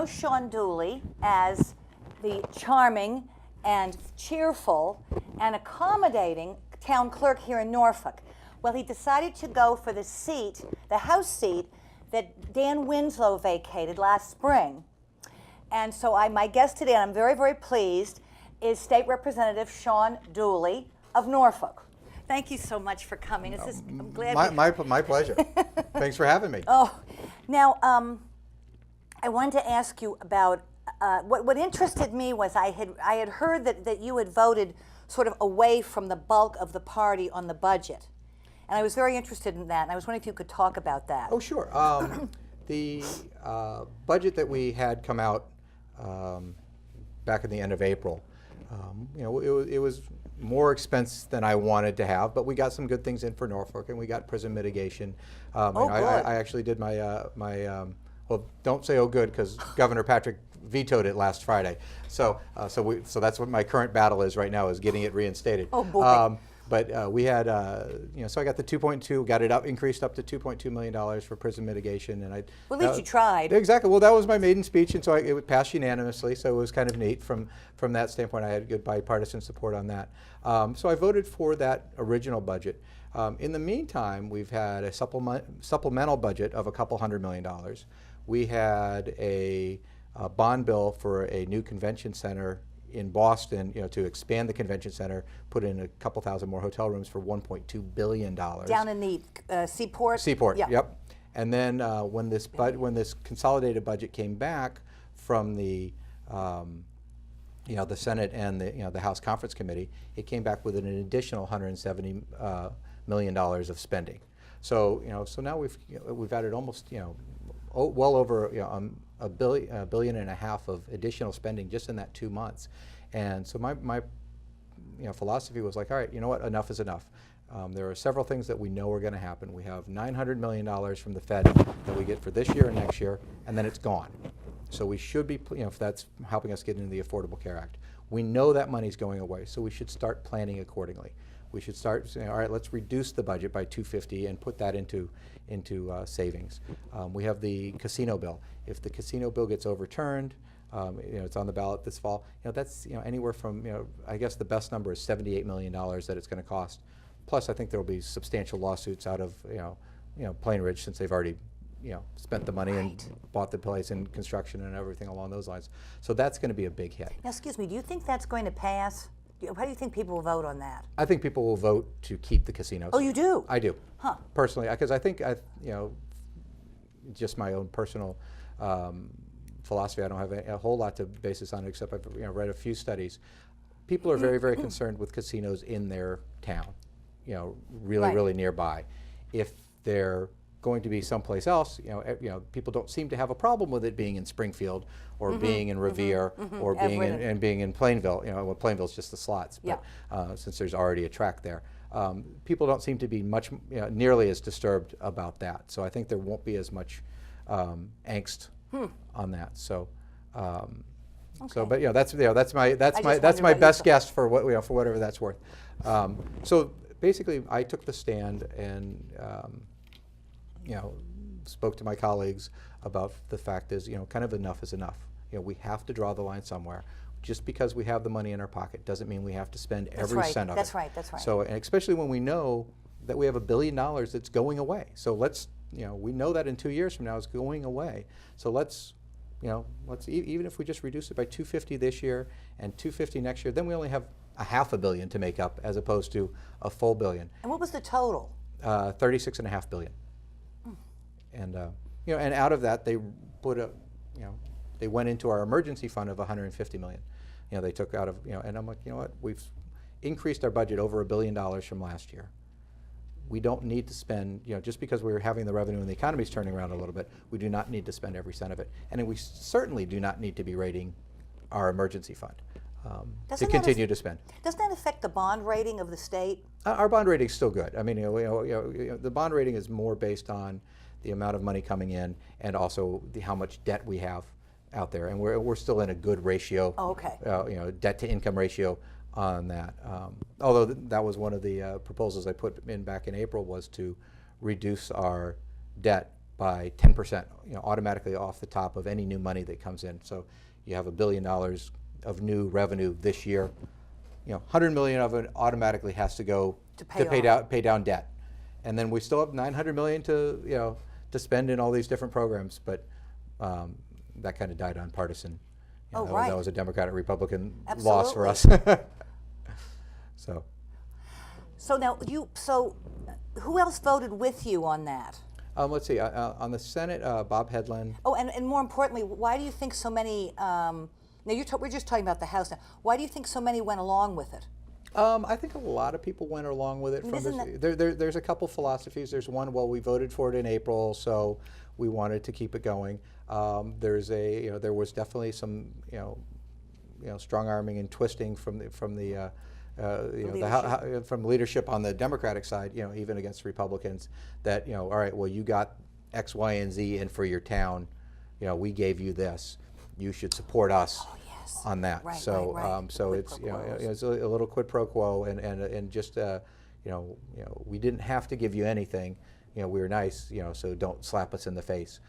know Shawn Dooley as the charming and cheerful and accommodating town clerk here in Norfolk. Well, he decided to go for the seat, the House seat, that Dan Winslow vacated last spring. And so my guest today, and I'm very, very pleased, is State Representative Shawn Dooley of Norfolk. Thank you so much for coming. I'm glad. My pleasure. Thanks for having me. Oh, now I wanted to ask you about what interested me was I had heard that you had voted sort of away from the bulk of the party on the budget, and I was very interested in that. And I was wondering if you could talk about that. Oh, sure. The budget that we had come out back in the end of April, it was more expense than I wanted to have, but we got some good things in for Norfolk, and we got prison mitigation. I actually did my well, don't say oh good, because Governor Patrick vetoed it last Friday. So that's what my current battle is right now, is getting it reinstated. Oh boy. But we had, so I got the 2.2, got it increased up to $2.2 million for prison mitigation, and well, at least you tried. Exactly. Well, that was my maiden speech, and so it passed unanimously. So it was kind of neat from that standpoint. I had good bipartisan support on that. So I voted for that original budget. In the meantime, we've had a supplemental budget of a couple $100 million. We had a bond bill for a new convention center in Boston, to expand the convention center, put in a couple thousand more hotel rooms for $1.2 billion. Down in the Seaport? Seaport, yeah. Yep. And then when this consolidated budget came back from the Senate and the House Conference Committee, it came back with an additional $170 million of spending. So now we've added almost well over a billion and a half of additional spending just in that 2 months. And so my philosophy was like, all right, you know what, enough is enough. There are several things that we know are going to happen. We have $900 million from the Fed that we get for this year and next year, and then it's gone. So we should be, if that's helping us get into the Affordable Care Act. We know that money's going away, so we should start planning accordingly. We should start saying, all right, let's reduce the budget by $250 and put that into savings. We have the casino bill. If the casino bill gets overturned, it's on the ballot this fall. That's anywhere from I guess the best number is $78 million that it's going to cost. Plus, I think there will be substantial lawsuits out of Plain Ridge, since they've already spent the money and bought the place and construction and everything along those lines. So that's going to be a big hit. Now, excuse me, do you think that's going to pass? How do you think people will vote on that? I think people will vote to keep the casinos. Oh, you do? I do. Huh. Personally, because I think, just my own personal philosophy, I don't have a whole lot to base this on, except I've read a few studies. People are very, very concerned with casinos in their town, really nearby. If they're going to be someplace else, people don't seem to have a problem with it being in Springfield or being in Revere or being in Plainville. Well, Plainville's just the slots, but since there's already a track there, people don't seem to be nearly as disturbed about that. So I think there won't be as much angst on that. So, but that's my best guess for what for whatever that's worth. So basically, I took the stand and spoke to my colleagues about the fact is, kind of enough is enough. We have to draw the line somewhere. Just because we have the money in our pocket doesn't mean we have to spend every cent of it. That's right. That's right. So, and especially when we know that we have $1 billion that's going away. So let's, we know that in 2 years from now it's going away. So let's even if we just reduce it by $250 this year and $250 next year, then we only have a $500 million to make up as opposed to a full $1 billion. And what was the total? $36.5 billion. And and out of that they put they went into our emergency fund of $150 million. They took out of and I'm like, what? We've increased our budget over $1 billion from last year. We don't need to spend, just because we're having the revenue and the economy's turning around a little bit, we do not need to spend every cent of it. And we certainly do not need to be rating our emergency fund to continue to spend. Doesn't that affect the bond rating of the state? Our bond rating is still good. I mean, the bond rating is more based on the amount of money coming in and also how much debt we have out there. And we're still in a good ratio. Oh, okay. Debt to income ratio on that. Although that was one of the proposals I put in back in April, was to reduce our debt by 10%, automatically off the top of any new money that comes in. So you have $1 billion of new revenue this year. 100 million of it automatically has to go To pay down debt, and then we still have 900 million to spend in all these different programs. But that kind of died on partisan. Right. That was a Democratic Republican Absolutely. loss for us. So now who else voted with you on that? Let's see. On the Senate, Bob Hedlund. Oh, and more importantly, why do you think so many? Now we're just talking about the House now. Why do you think so many went along with it? I think a lot of people went along with it. There's a couple philosophies. There's one. Well, we voted for it in April, so we wanted to keep it going. There was definitely some strong arming and twisting from leadership on the Democratic side. Even against Republicans. That all right, well, you got X, Y, and Z in for your town. We gave you this. You should support us on that. Right, so right. so it's it's a little quid pro quo, and just we didn't have to give you anything. We were nice. So don't slap us in the face.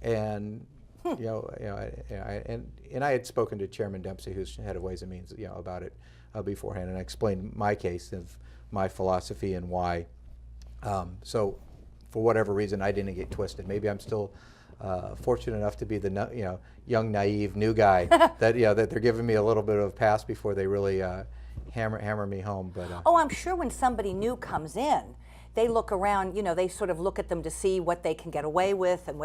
And I had spoken to Chairman Dempsey, who's head of Ways and Means, about it beforehand, and I explained my case of my philosophy and why. So for whatever reason, I didn't get twisted. Maybe I'm still fortunate enough to be the young, naive, new guy that that they're giving me a little bit of a pass before they really hammer me home. But oh, I'm sure when somebody new comes in, they look around. They sort of look at them to see what they can get away with and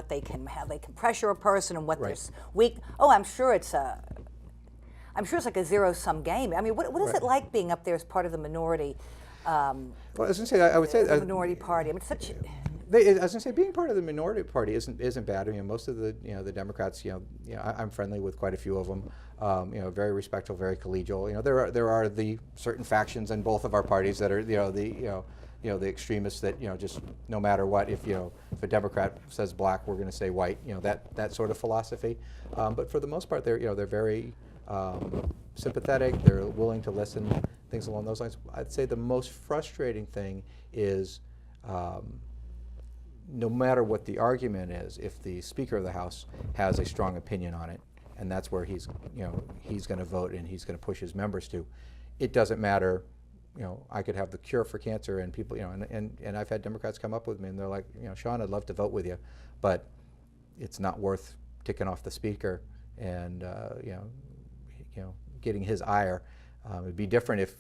how they can pressure a person and what they're weak. Oh, I'm sure it's like a zero-sum game. I mean, what is it like being up there as part of the minority? Well, I was going to say, I would say the minority party. I mean, such. I was going to say, being part of the minority party isn't bad. I mean, most of the the Democrats, I'm friendly with quite a few of them. Very respectful, very collegial. There are the certain factions in both of our parties that are the extremists that just no matter what, if a Democrat says black, we're going to say white. That sort of philosophy. But for the most part, they're very sympathetic. They're willing to listen. Things along those lines. I'd say the most frustrating thing is. No matter what the argument is, if the Speaker of the House has a strong opinion on it, and that's where he's going to vote and he's going to push his members to, it doesn't matter. I could have the cure for cancer, and people, and I've had Democrats come up with me and they're like, Shawn, I'd love to vote with you, but it's not worth ticking off the Speaker and getting his ire. It'd be different if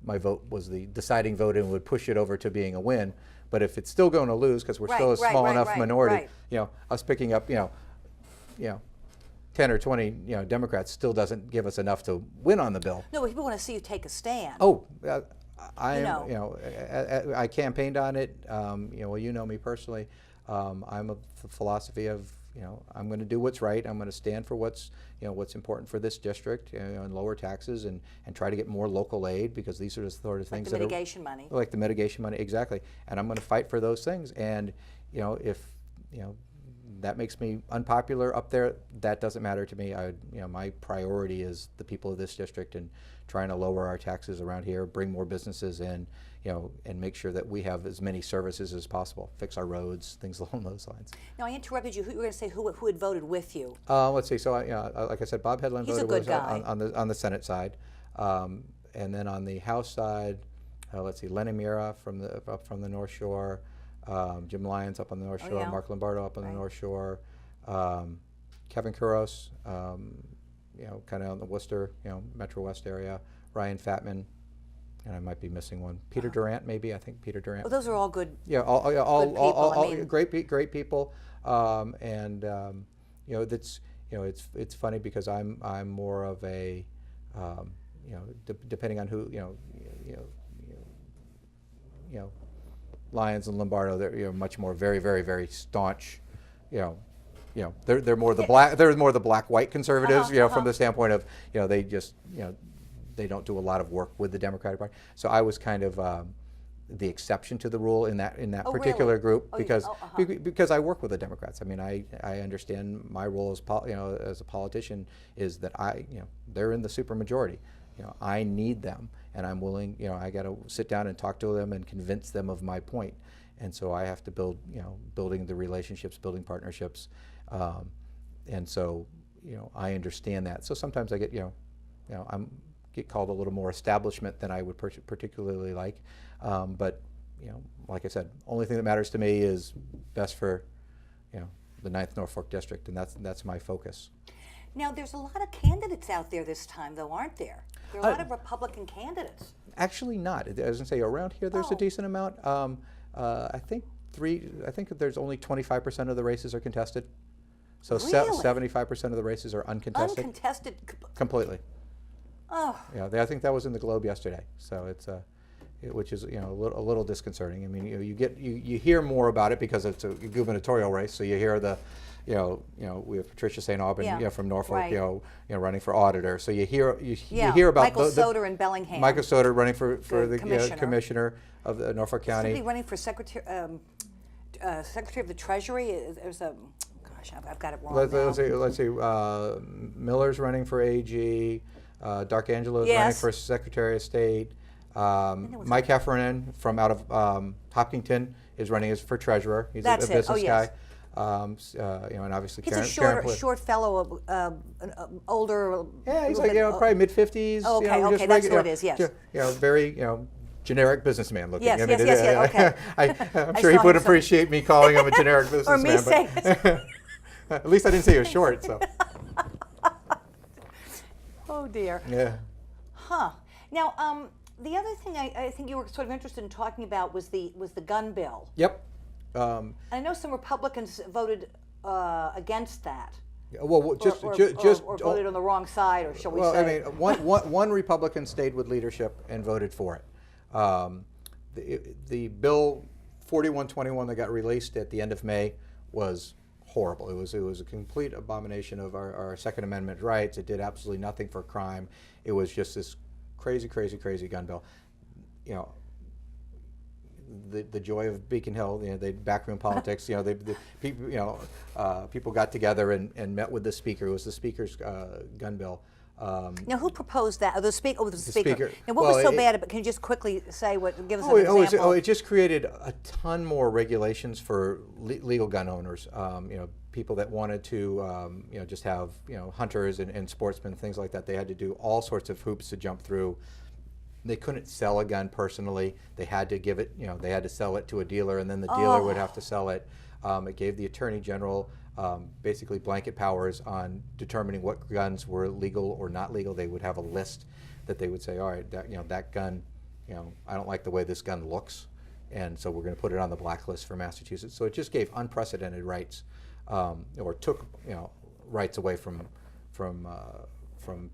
my vote was the deciding vote and would push it over to being a win. But if it's still going to lose because we're still a small enough minority, us picking up 10 or 20 Democrats still doesn't give us enough to win on the bill. No, but people want to see you take a stand. Oh, I campaigned on it. Well, you know me personally. I'm of the philosophy of I'm going to do what's right. I'm going to stand for what's important for this district, and lower taxes and try to get more local aid, because these are the sort of things like the mitigation money. Like the mitigation money, exactly. And I'm going to fight for those things. And if that makes me unpopular up there, that doesn't matter to me. My priority is the people of this district and trying to lower our taxes around here, bring more businesses in, and make sure that we have as many services as possible, fix our roads, things along those lines. Now, I interrupted you. You were going to say who had voted with you. Let's see. So, like I said, Bob Hedlund voted with us on the Senate side, and then on the House side, let's see, Lenny Mira up from the North Shore, Jim Lyons up on the North Shore, yeah. Mark Lombardo up on the North Shore, Kevin Kuros, kind of on the Worcester, Metro West area, Ryan Fatman. And I might be missing one. Peter Durant, maybe. I think Peter Durant. Well, those are all good. Yeah, all great people. It's funny because I'm more of a, depending on who Lyons and Lombardo, they're much more very, very, very staunch. They're more the black-white conservatives. From the standpoint of they just they don't do a lot of work with the Democratic Party. So I was kind of the exception to the rule in that particular really? group, because I work with the Democrats. I mean, I understand my role as a politician is that they're in the supermajority. I need them, and I'm willing. I got to sit down and talk to them and convince them of my point. and so I have to build, building the relationships, building partnerships, and so, I understand that. So sometimes I get, I'm get called a little more establishment than I would particularly like, but like I said, only thing that matters to me is best for, the 9th Norfolk District, and that's my focus. Now, there's a lot of candidates out there this time, though, aren't there? There are a lot of Republican candidates. Actually, not. As I was gonna say, around here, there's a decent amount. I think there's only 25% of the races are contested. So Really? 75% of the races are uncontested. Uncontested. Completely. Oh. Yeah, I think that was in the Globe yesterday. So it's which is a little disconcerting. I mean, you hear more about it because it's a gubernatorial race. So you hear the, we have Patricia St. Aubin, from Norfolk, right. running for auditor. So you hear about Michael Soter in Bellingham. Michael Soter running for the commissioner. Commissioner of the Norfolk County. Somebody running for Secretary of the Treasury. There's a, gosh, I've got it wrong now. Let's see. Miller's running for AG. Darkangelo's running for Secretary of State. Mike Heffernan from out of Hopkinton is running as for treasurer. He's a business guy. And obviously he's Karen a short fellow, older. Yeah, he's like probably mid-50s. Oh, okay, that's what it is. Yes. Very generic businessman looking. Yes, yes, okay. I'm sure he would appreciate me calling him a generic businessman. Or me saying it. At least I didn't say he was short. So. Oh dear. Yeah. Huh. Now, the other thing I think you were sort of interested in talking about was the gun bill. Yep. I know some Republicans voted against that. Well, just or voted on the wrong side, or shall we say? Well, I mean, one Republican stayed with leadership and voted for it. The bill 4121 that got released at the end of May was horrible. It was a complete abomination of our Second Amendment rights. It did absolutely nothing for crime. It was just this crazy gun bill. The joy of Beacon Hill, the backroom politics. People got together and met with the speaker. It was the speaker's gun bill. Now, who proposed that? The speaker. Oh, the speaker. Now, what well, was so bad about it? Can you just quickly say what? Give us an example. It just created a ton more regulations for legal gun owners. People that wanted to, just have, hunters and sportsmen, things like that. They had to do all sorts of hoops to jump through. They couldn't sell a gun personally. They had to give it, they had to sell it to a dealer, and then the dealer would have to sell it. It gave the Attorney General basically blanket powers on determining what guns were legal or not legal. They would have a list that they would say, all right, that gun, I don't like the way this gun looks, and so we're going to put it on the blacklist for Massachusetts. So it just gave unprecedented rights, or took rights away from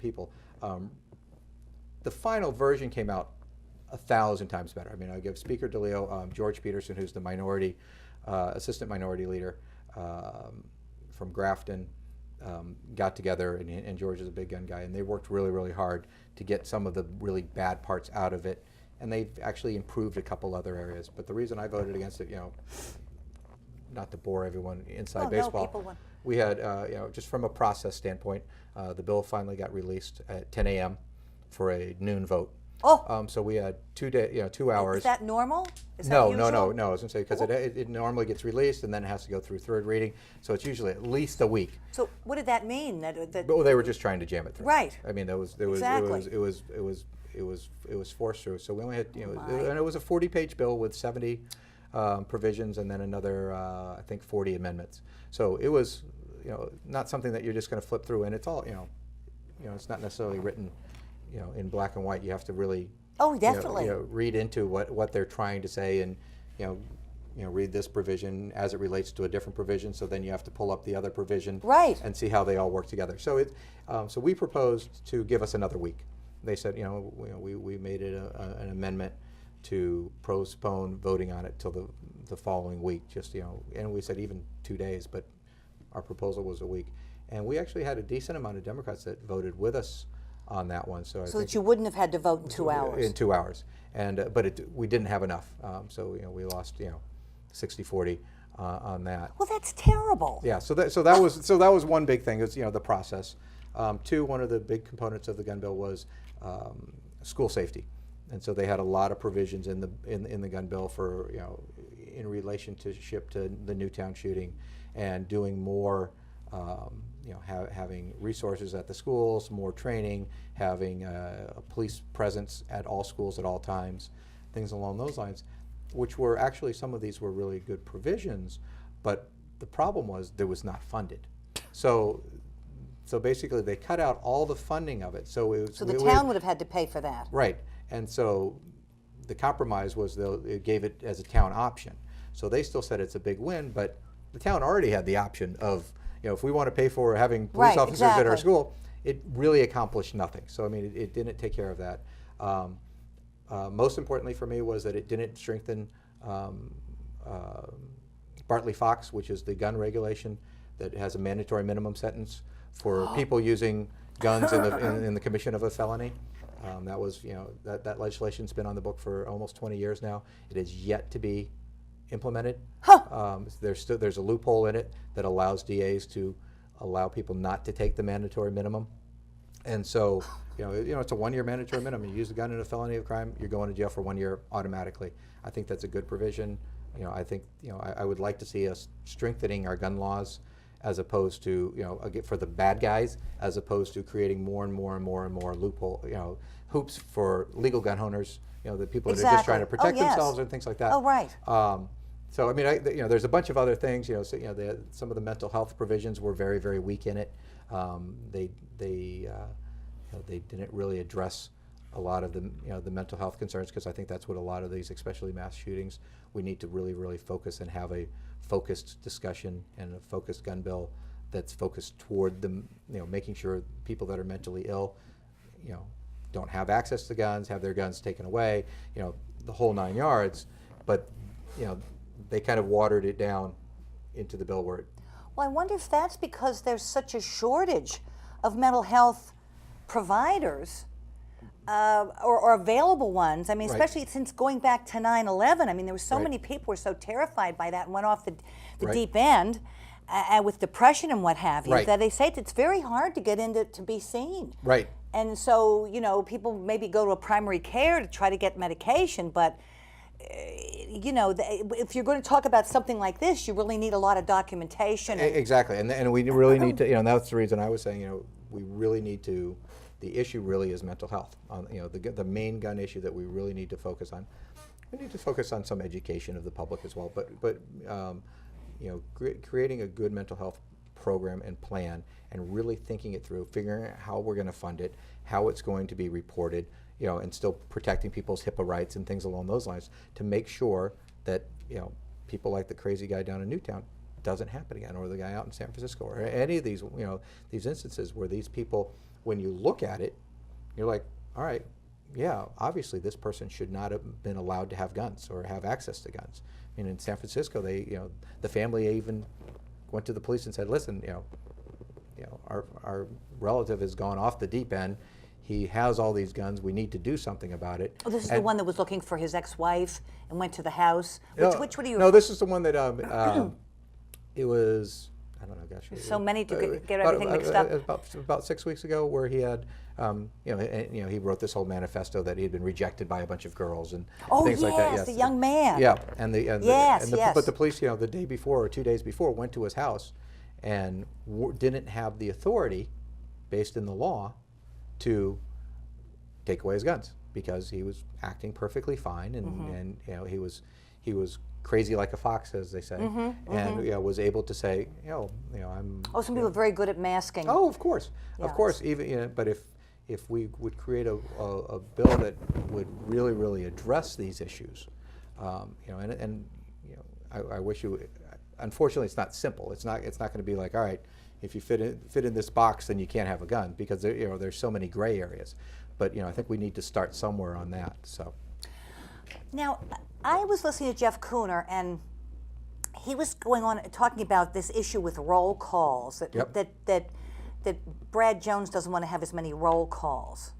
people. The final version came out 1,000 times better. I mean, I give Speaker DeLeo, George Peterson, who's the assistant minority leader from Grafton, got together, and George is a big gun guy, and they worked really hard to get some of the really bad parts out of it, and they've actually improved a couple other areas. But the reason I voted against it, not to bore everyone inside baseball, we had, just from a process standpoint, the bill finally got released at 10 a.m. for a noon vote. So we had 2 hours. Is that normal? No. I was going to say, because it normally gets released and then it has to go through third reading. So it's usually at least a week. So what did that mean? Well, they were just trying to jam it through. Right. I mean, it was forced through. So we only had, and it was a 40-page bill with 70 provisions and then another, I think, 40 amendments. So it was, not something that you're just going to flip through, and it's all, it's not necessarily written, in black and white. You have to really, definitely, read into what they're trying to say, and read this provision as it relates to a different provision. So then you have to pull up the other provision, right, and see how they all work together. So so we proposed to give us another week. They said, we made it an amendment to postpone voting on it till the following week. Just and we said even 2 days, but our proposal was a week, and we actually had a decent amount of Democrats that voted with us on that one. So that you wouldn't have had to vote in 2 hours. In 2 hours, and but we didn't have enough. So we lost 60-40 on that. Well, that's terrible. Yeah. So that was one big thing. Is the process. Two, one of the big components of the gun bill was school safety, and so they had a lot of provisions in the gun bill for in relationship to the Newtown shooting, and doing more, having resources at the schools, more training, having a police presence at all schools at all times, things along those lines, which were actually, some of these were really good provisions, but the problem was there was not funded. So basically they cut out all the funding of it. So the town would have had to pay for that. Right, and so the compromise was it gave it as a town option. So they still said it's a big win, but the town already had the option of, if we want to pay for having police officers at our school, it really accomplished nothing. So I mean, it didn't take care of that. Most importantly for me was that it didn't strengthen Bartley-Fox, which is the gun regulation that has a mandatory minimum sentence for people using guns in the commission of a felony. That was, that legislation's been on the book for almost 20 years now. It is yet to be implemented. There's a loophole in it that allows DAs to allow people not to take the mandatory minimum. And so, it's a 1-year mandatory minimum. You use a gun in a felony of crime, you're going to jail for 1 year automatically. I think that's a good provision. I think, I would like to see us strengthening our gun laws, as opposed to, for the bad guys, as opposed to creating more and more and more and more hoops for legal gun owners, the people that are just trying to protect themselves and things like that. Oh, right. So I mean, there's a bunch of other things. Some of the mental health provisions were very, very weak in it. They didn't really address a lot of the mental health concerns, because I think that's what a lot of these, especially mass shootings, we need to really, really focus and have a focused discussion and a focused gun bill that's focused toward them, making sure people that are mentally ill, don't have access to guns, have their guns taken away, the whole 9 yards. But they kind of watered it down into the bill where Well, I wonder if that's because there's such a shortage of mental health providers or available ones. I mean, especially since going back to 9/11. I mean, there were so many people were so terrified by that and went off the deep end with depression and what have you, that they say it's very hard to get into to be seen. Right. And so, people maybe go to a primary care to try to get medication, but if you're going to talk about something like this, you really need a lot of documentation. Exactly, and we really need to, and that's the reason I was saying, we really need to, the issue really is mental health. The main gun issue that we really need to focus on. We need to focus on some education of the public as well, but creating a good mental health program and plan, and really thinking it through, figuring out how we're going to fund it, how it's going to be reported, and still protecting people's HIPAA rights and things along those lines, to make sure that people like the crazy guy down in Newtown doesn't happen again, or the guy out in San Francisco, or any of these these instances where these people, when you look at it, you're like, all right, yeah, obviously this person should not have been allowed to have guns or have access to guns. I mean, in San Francisco, they the family even went to the police and said, listen, our relative has gone off the deep end. He has all these guns. We need to do something about it. Oh, this is the one that was looking for his ex-wife and went to the house. Which one do you? No, this is the one that it was. I don't know, gosh. So many to get everything mixed up. About 6 weeks ago, where he had, he wrote this whole manifesto that he had been rejected by a bunch of girls and things like that. Yes, the young man. Yeah, Yes. But the police, the day before or 2 days before, went to his house and didn't have the authority, based in the law, to take away his guns, because he was acting perfectly fine, and he was crazy like a fox, as they say, and was able to say, I'm. Oh, some people are very good at masking. Oh, of course, even but if we would create a bill that would really, really address these issues, I wish you. Unfortunately, it's not simple. It's not going to be like, all right, if you fit in this box, then you can't have a gun, because there's so many gray areas. But I think we need to start somewhere on that. So. Now, I was listening to Jeff Cooner, and he was going on talking about this issue with roll calls. That Brad Jones doesn't want to have as many roll calls.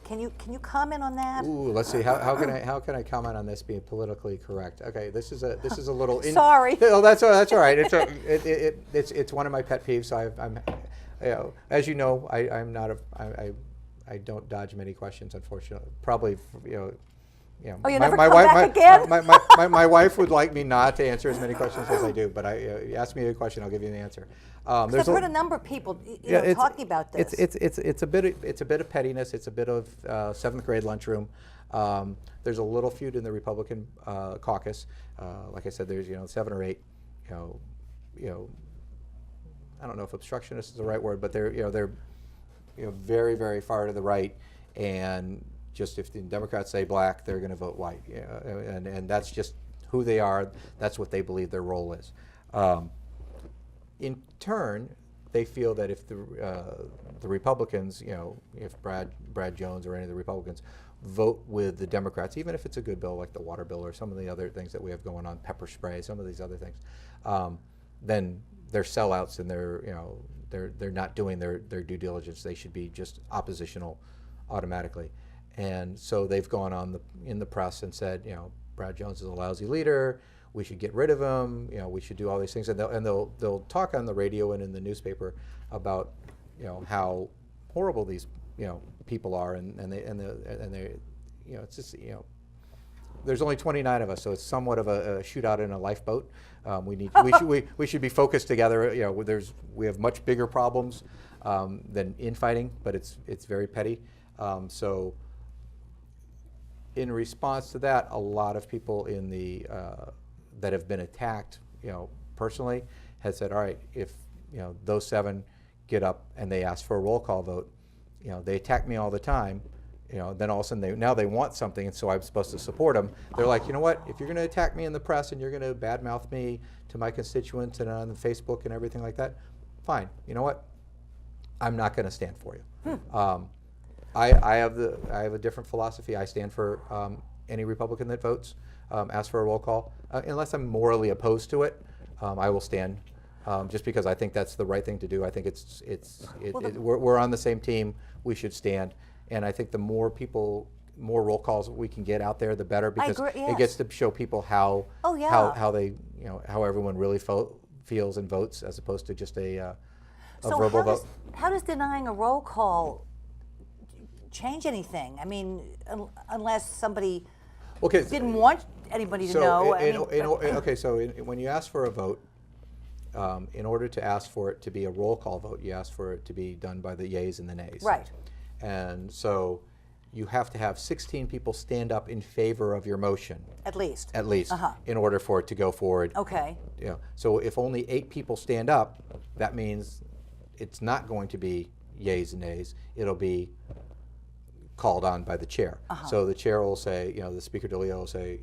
Can you comment on that? Ooh, let's see. How can I comment on this being politically correct? Okay, this is a little. Sorry. No, that's all right. It's one of my pet peeves. So I'm as you know, I don't dodge many questions, unfortunately. Probably you know, Oh, you never come back again? my wife would like me not to answer as many questions as I do, but you ask me a question, I'll give you the answer. I've heard a number of people talking about this. It's a bit of pettiness. It's a bit of 7th grade lunchroom. There's a little feud in the Republican caucus. Like I said, there's 7 or 8. I don't know if obstructionist is the right word, but they're very, very far to the right, and just if the Democrats say black, they're going to vote white, and that's just who they are. That's what they believe their role is. In turn, they feel that if the Republicans, if Brad Jones or any of the Republicans vote with the Democrats, even if it's a good bill like the water bill or some of the other things that we have going on, pepper spray, some of these other things, then they're sellouts and they're not doing their due diligence. They should be just oppositional automatically. And so they've gone on in the press and said, Brad Jones is a lousy leader. We should get rid of him. We should do all these things, and they'll talk on the radio and in the newspaper about how horrible these people are, and they it's just there's only 29 of us, so it's somewhat of a shootout in a lifeboat. We should be focused together. We have much bigger problems than infighting, but it's very petty. So in response to that, a lot of people in the that have been attacked, personally, has said, all right, if those 7 get up and they ask for a roll call vote, they attack me all the time. Then all of a sudden now they want something, and so I'm supposed to support them. They're like, you know what? If you're going to attack me in the press and you're going to badmouth me to my constituents and on Facebook and everything like that, fine. You know what? I'm not going to stand for you. I have a different philosophy. I stand for any Republican that votes, ask for a roll call, unless I'm morally opposed to it. I will stand, just because I think that's the right thing to do. I think we're on the same team. We should stand, and I think the more roll calls we can get out there, the better, because it gets to show people how they how everyone really feels and votes, as opposed to just a verbal vote. How does denying a roll call change anything? I mean, unless somebody didn't want anybody to know. So when you ask for a vote, in order to ask for it to be a roll call vote, you ask for it to be done by the yeas and the nays. Right. And so you have to have 16 people stand up in favor of your motion. At least. In order for it to go forward. Okay. So if only 8 people stand up, that means it's not going to be yeas and nays. It'll be called on by the chair. So the chair will say, the Speaker Dooley will say,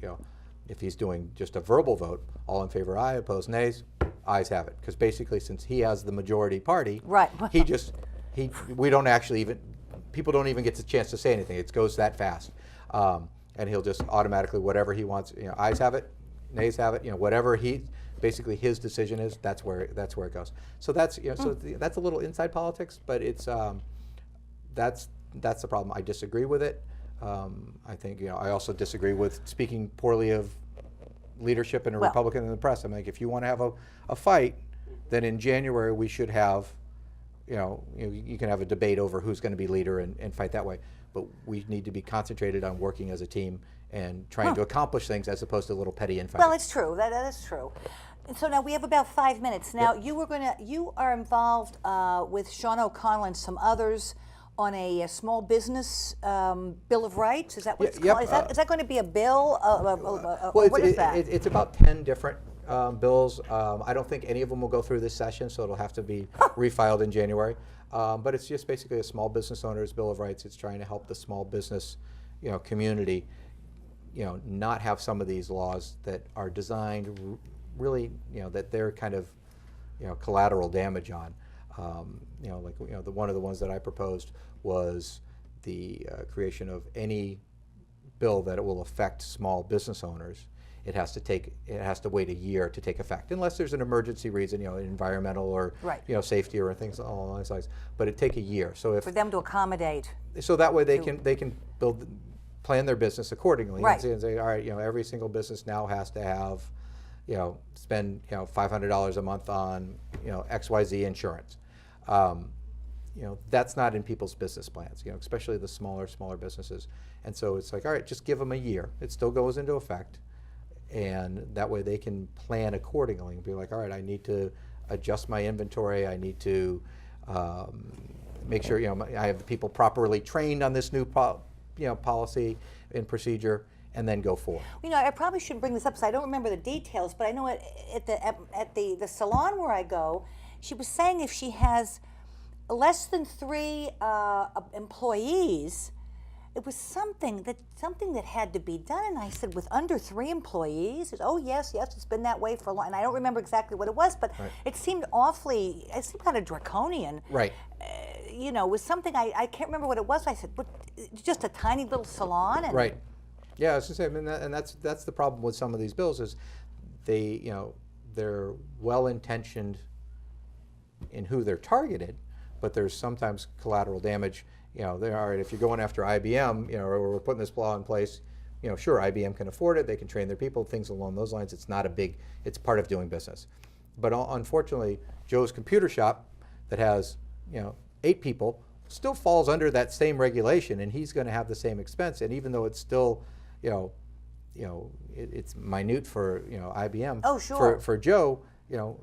if he's doing just a verbal vote, all in favor aye, opposed nays, ayes have it. Because basically, since he has the majority party, right. we don't actually even, people don't even get the chance to say anything. It goes that fast. And he'll just automatically, whatever he wants, ayes have it, nays have it, whatever basically his decision is, that's where it goes. So that's, that's a little inside politics, but it's, that's the problem. I disagree with it. I think, I also disagree with speaking poorly of leadership and a Republican in the press. I'm like, if you want to have a fight, then in January we should have, you can have a debate over who's going to be leader and fight that way. But we need to be concentrated on working as a team and trying to accomplish things, as opposed to a little petty infighting. Well, it's true. That is true. And so now we have about 5 minutes. Now you are involved with Shawn O'Connell and some others on a small business bill of rights. Is that what it's called? Is that going to be a bill? What is that? It's about 10 different bills. I don't think any of them will go through this session, so it'll have to be refiled in January. But it's just basically a small business owner's bill of rights. It's trying to help the small business, community, not have some of these laws that are designed really, that they're kind of, collateral damage on. One of the ones that I proposed was the creation of any bill that it will affect small business owners. It has to wait a year to take effect, unless there's an emergency reason, environmental or safety or things along those lines. But it take a year. So for them to accommodate. So that way they can plan their business accordingly. Right. And say, all right, every single business now has to have, spend $500 a month on XYZ insurance. that's not in people's business plans, especially the smaller businesses. And so it's like, all right, just give them a year. It still goes into effect. And that way they can plan accordingly and be like, all right, I need to adjust my inventory. I need to make sure, I have the people properly trained on this new policy and procedure, and then go forward. I probably should bring this up because I don't remember the details, but I know at the salon where I go, she was saying if she has less than 3 employees, it was something that had to be done. And I said, with under 3 employees? Oh yes, it's been that way for a long. And I don't remember exactly what it was, but it seemed kind of draconian. Right. It was something I can't remember what it was. I said, "What? Just a tiny little salon?" And right. Yeah, I was going to say, and that's the problem with some of these bills is they're well intentioned in who they're targeted, but there's sometimes collateral damage. All right, if you're going after IBM, or we're putting this law in place, sure, IBM can afford it, they can train their people, things along those lines. It's not it's part of doing business. But unfortunately, Joe's computer shop that has, 8 people still falls under that same regulation, and he's going to have the same expense. And even though it's still, it's minute for, IBM. Oh, sure. For Joe,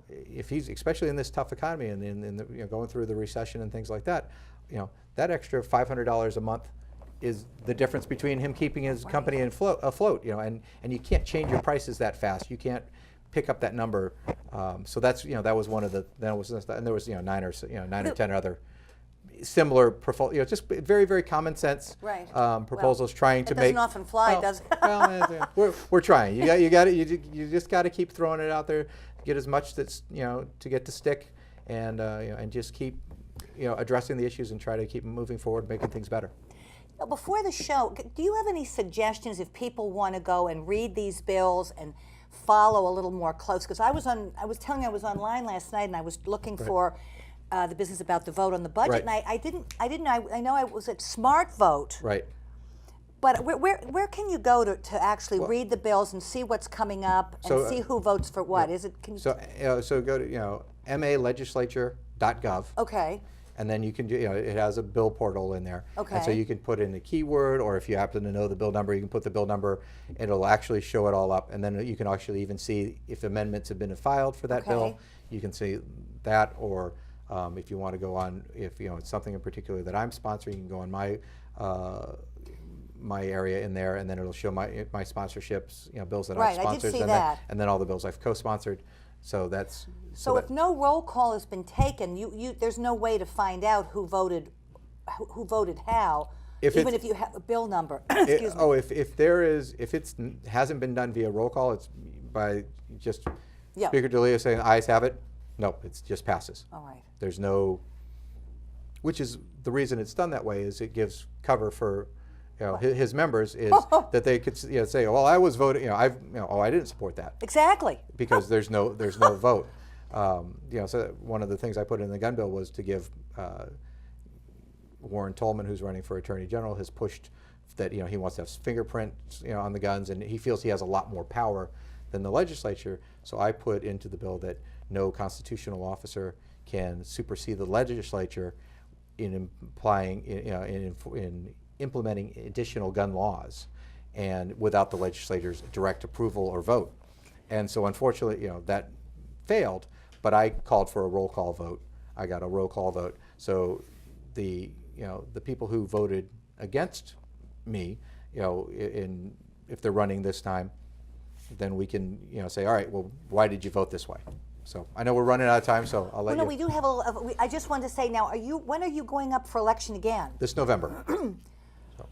if he's, especially in this tough economy and in going through the recession and things like that, that extra $500 a month is the difference between him keeping his company afloat. And you can't change your prices that fast. You can't pick up that number. So that's that was one of the and there was 9 or 10 other similar just very, very common sense proposals trying to make. It doesn't often fly, does it? Well, we're trying. You just got to keep throwing it out there. Get as much that's to get to stick, and and just keep addressing the issues and try to keep moving forward, making things better. Before the show, do you have any suggestions if people want to go and read these bills and follow a little more close? Because I was telling you I was online last night and I was looking for the business about the vote on the budget, and I know I was at Smart Vote. Right. But where can you go to actually read the bills and see what's coming up and see who votes for what? Is it? So go to malegislature.gov. Okay. And then you can do, it has a bill portal in there. Okay. And so you can put in a keyword, or if you happen to know the bill number, you can put the bill number. It'll actually show it all up. And then you can actually even see if amendments have been filed for that bill. You can see that, or if you want to go on, if it's something in particular that I'm sponsoring, you can go on my area in there, and then it'll show my sponsorships, bills that I've sponsored, I did see that. And then all the bills I've co-sponsored. So that's if no roll call has been taken, there's no way to find out who voted how, even if you have a bill number. Excuse me. Oh, if it hasn't been done via roll call, it's by just Speaker Dooley saying ayes have it. No, it just passes. All right. There's no, which is the reason it's done that way, is it gives cover for his members, is that they could say, well, I was voting, I didn't support that. Exactly. Because there's no vote. So one of the things I put in the gun bill was to give Warren Tolman, who's running for Attorney General, has pushed that he wants to have fingerprints on the guns, and he feels he has a lot more power than the legislature. So I put into the bill that no constitutional officer can supersede the legislature in implementing additional gun laws, and without the legislature's direct approval or vote. And so unfortunately, that failed, but I called for a roll call vote. I got a roll call vote. So the people who voted against me, if they're running this time, then we can say, all right, well, why did you vote this way? So I know we're running out of time, so I'll let you. No, we do have I just wanted to say now, when are you going up for election again? This November.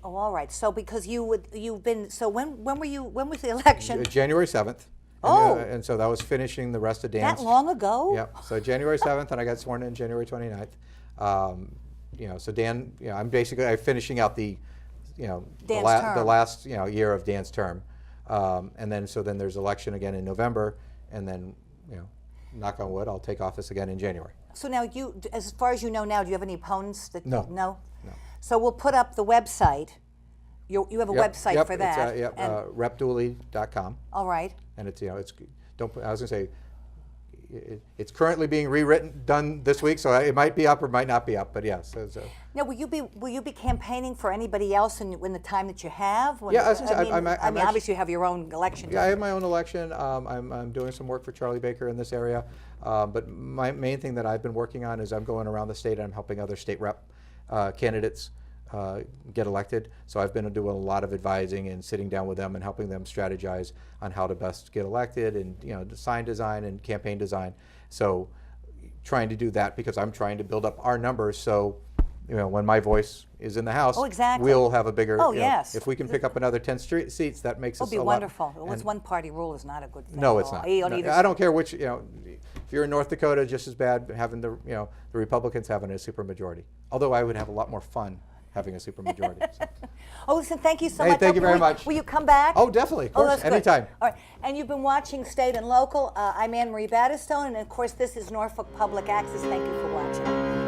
Oh, all right. So because you've been, so when was the election? January 7th. Oh. And so that was finishing the rest of Dan's. That long ago? Yeah. So January 7th, and I got sworn in January 29th. So Dan, I'm finishing out the, the last, year of Dan's term. And then there's election again in November, and then, knock on wood, I'll take office again in January. So now as far as you know now, do you have any opponents that? No. No? No. So we'll put up the website. You have a website for that. It's repdooley.com. All right. And it's I was gonna say, it's currently being done this week, so it might be up or might not be up, but yes. Yeah, so. Now, will you be campaigning for anybody else in the time that you have? Yeah, I'm obviously you have your own election. Yeah, I have my own election. I'm doing some work for Charlie Baker in this area, but my main thing that I've been working on is I'm going around the state and I'm helping other state rep candidates get elected. So I've been doing a lot of advising and sitting down with them and helping them strategize on how to best get elected, and sign design and campaign design. So trying to do that because I'm trying to build up our numbers, so when my voice is in the House, we'll have a bigger. Yes. If we can pick up another 10 seats, that makes us a lot. It'll be wonderful. One-party rule is not a good thing. No, it's not. I don't care which. If you're in North Dakota, just as bad having the Republicans having a supermajority. Although I would have a lot more fun having a supermajority. So. Oh, listen, thank you so much. Thank you very much. Will you come back? Oh, definitely. Of course, that's good. anytime. All right. And you've been watching State and Local. I'm Anne Marie Battistone, and of course, this is Norfolk Public Access. Thank you for watching.